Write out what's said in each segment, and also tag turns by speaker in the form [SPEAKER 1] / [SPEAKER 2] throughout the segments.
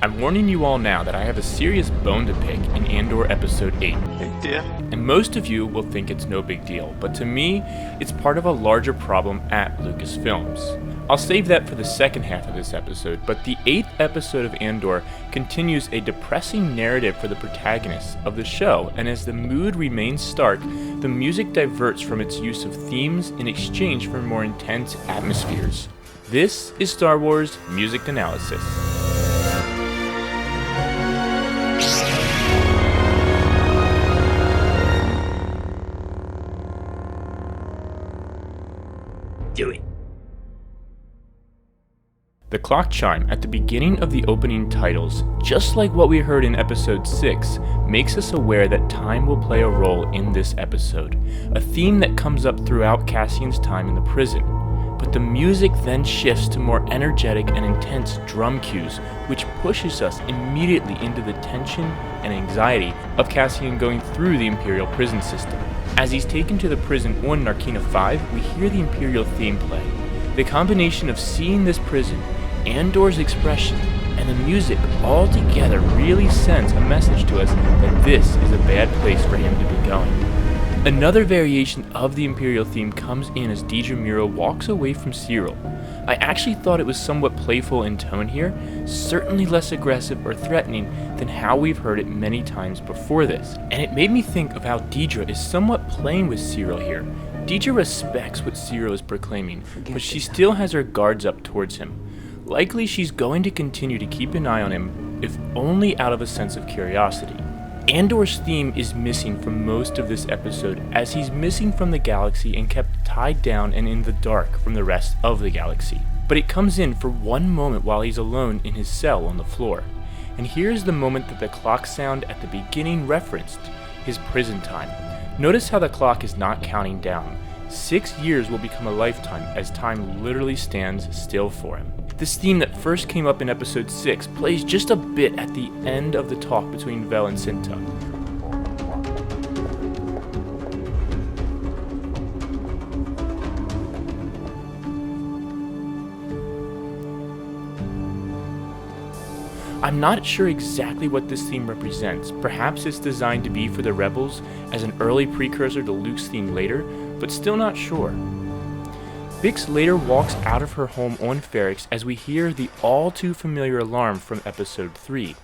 [SPEAKER 1] I'm warning you all now that I have a serious bone to pick in ANDOR Episode 8.
[SPEAKER 2] Big deal.
[SPEAKER 1] And most of you will think it's no big deal, but to me, it's part of a larger problem at Lucasfilms. I'll save that for the second half of this episode, but the 8th episode of ANDOR continues a depressing narrative for the protagonists of the show, and as the mood remains stark, the music diverts from its use of themes in exchange for more intense atmospheres. This is Star Wars Music Analysis.
[SPEAKER 2] Do it.
[SPEAKER 1] The clock chime at the beginning of the opening titles, just like what we heard in episode 6, makes us aware that time will play a role in this episode, a theme that comes up throughout Cassian's time in the prison. But the music then shifts to more energetic and intense drum cues, which pushes us immediately into the tension and anxiety of Cassian going through the Imperial prison system. As he's taken to the prison on Narkina 5, we hear the Imperial theme play. The combination of seeing this prison, Andor's expression, and the music all together really sends a message to us that this is a bad place for him to be going. Another variation of the Imperial theme comes in as Dedra Meero walks away from Cyril. I actually thought it was somewhat playful in tone here, certainly less aggressive or threatening than how we've heard it many times before this. And it made me think of how Dedra is somewhat playing with Cyril here. Dedra respects what Cyril is proclaiming, but she still has her guards up towards him. Likely she's going to continue to keep an eye on him, if only out of a sense of curiosity. Andor's theme is missing from most of this episode, as he's missing from the galaxy and kept tied down and in the dark from the rest of the galaxy. But it comes in for one moment while he's alone in his cell on the floor. And here's the moment that the clock sound at the beginning referenced, his prison time. Notice how the clock is not counting down. 6 years will become a lifetime as time literally stands still for him. This theme that first came up in episode 6 plays just a bit at the end of the talk between Vel and Cinta. I'm not sure exactly what this theme represents. Perhaps it's designed to be for the Rebels as an early precursor to Luke's theme later, but still not sure. Bix later walks out of her home on Ferrix as we hear the all-too-familiar alarm from episode 3.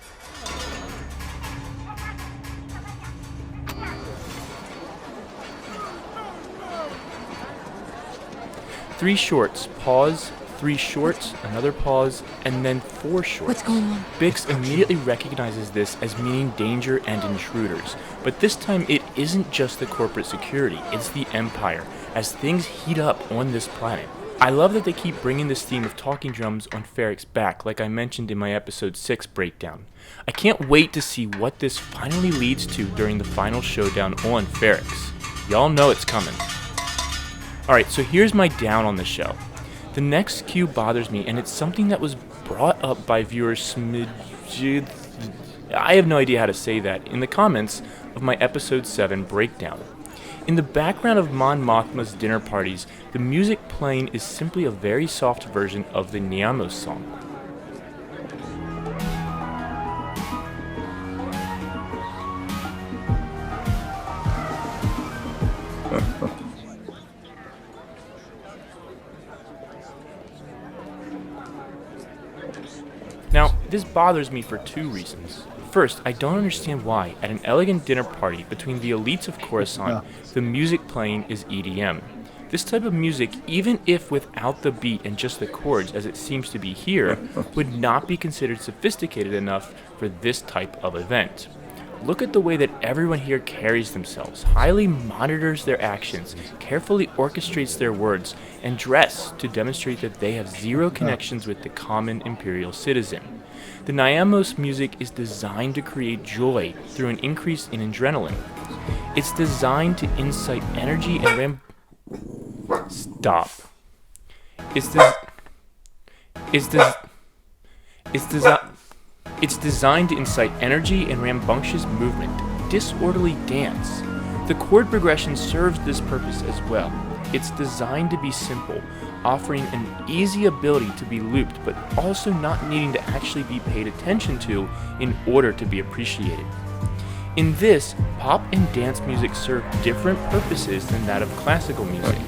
[SPEAKER 1] Three shorts, pause, 3 shorts, another pause, and then 4 shorts.
[SPEAKER 3] What's going on?
[SPEAKER 1] Bix immediately recognizes this as meaning danger and intruders, but this time it isn't just the corporate security, it's the Empire, as things heat up on this planet. I love that they keep bringing this theme of talking drums on Ferrix back, like I mentioned in my episode 6 breakdown. I can't wait to see what this finally leads to during the final showdown on Ferrix. Y'all know it's coming. Alright, so here's my down on the show. The next cue bothers me, and it's something that was brought up by viewer Smidjid. I have no idea how to say that, in the comments of my episode 7 breakdown. In the background of Mon Mothma's dinner parties, the music playing is simply a very soft version of the Niamos song. Now, this bothers me for 2 reasons. First, I don't understand why, at an elegant dinner party between the elites of Coruscant, the music playing is EDM. This type of music, even if without the beat and just the chords as it seems to be here, would not be considered sophisticated enough for this type of event. Look at the way that everyone here carries themselves, highly monitors their actions, carefully orchestrates their words, and dress to demonstrate that they have zero connections with the common Imperial citizen. The Niamos music is designed to create joy through an increase in adrenaline. It's designed to incite energy and Stop. It's designed to incite energy and rambunctious movement, disorderly dance. The chord progression serves this purpose as well. It's designed to be simple, offering an easy ability to be looped, but also not needing to actually be paid attention to in order to be appreciated. In this, pop and dance music serve different purposes than that of classical music.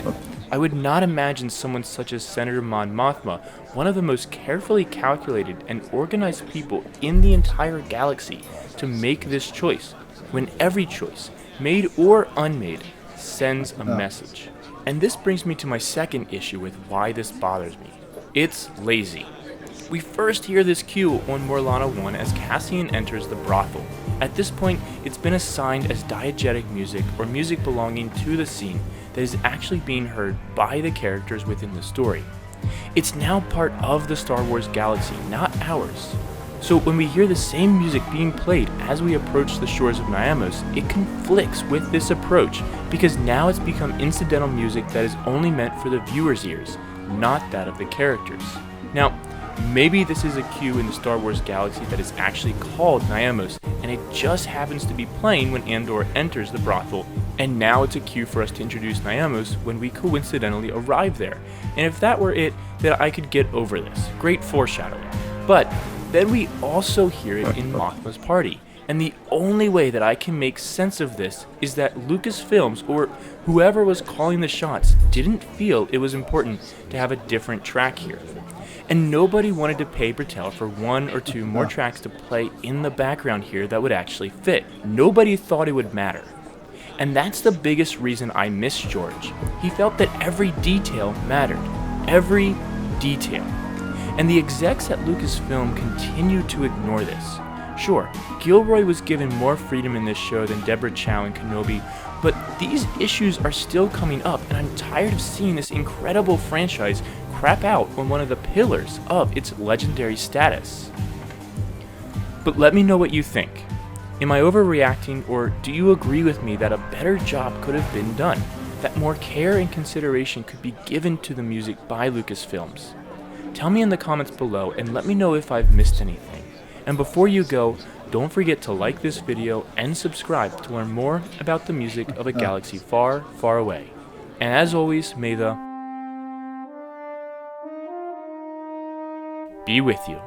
[SPEAKER 1] I would not imagine someone such as Senator Mon Mothma, one of the most carefully calculated and organized people in the entire galaxy, to make this choice, when every choice, made or unmade, sends a message. And this brings me to my second issue with why this bothers me. It's lazy. We first hear this cue on Morlana 1 as Cassian enters the brothel. At this point, it's been assigned as diegetic music or music belonging to the scene that is actually being heard by the characters within the story. It's now part of the Star Wars galaxy, not ours. So when we hear the same music being played as we approach the shores of Niamos, it conflicts with this approach because now it's become incidental music that is only meant for the viewer's ears, not that of the characters. Now, maybe this is a cue in the Star Wars galaxy that is actually called Niamos, and it just happens to be playing when Andor enters the brothel, and now it's a cue for us to introduce Niamos when we coincidentally arrive there. And if that were it, then I could get over this. Great foreshadowing. But then we also hear it in Mothma's party, and the only way that I can make sense of this is that Lucasfilms, or whoever was calling the shots, didn't feel it was important to have a different track here. And nobody wanted to pay Britell for one or two more tracks to play in the background here that would actually fit. Nobody thought it would matter. And that's the biggest reason I miss George. He felt that every detail mattered. Every detail. And the execs at Lucasfilm continued to ignore this. Sure, Gilroy was given more freedom in this show than Deborah Chow and Kenobi, but these issues are still coming up, and I'm tired of seeing this incredible franchise crap out on one of the pillars of its legendary status. But let me know what you think. Am I overreacting, or do you agree with me that a better job could have been done? That more care and consideration could be given to the music by Lucasfilms? Tell me in the comments below and let me know if I've missed anything. And before you go, don't forget to like this video and subscribe to learn more about the music of a galaxy far, far away. And as always, may the be with you.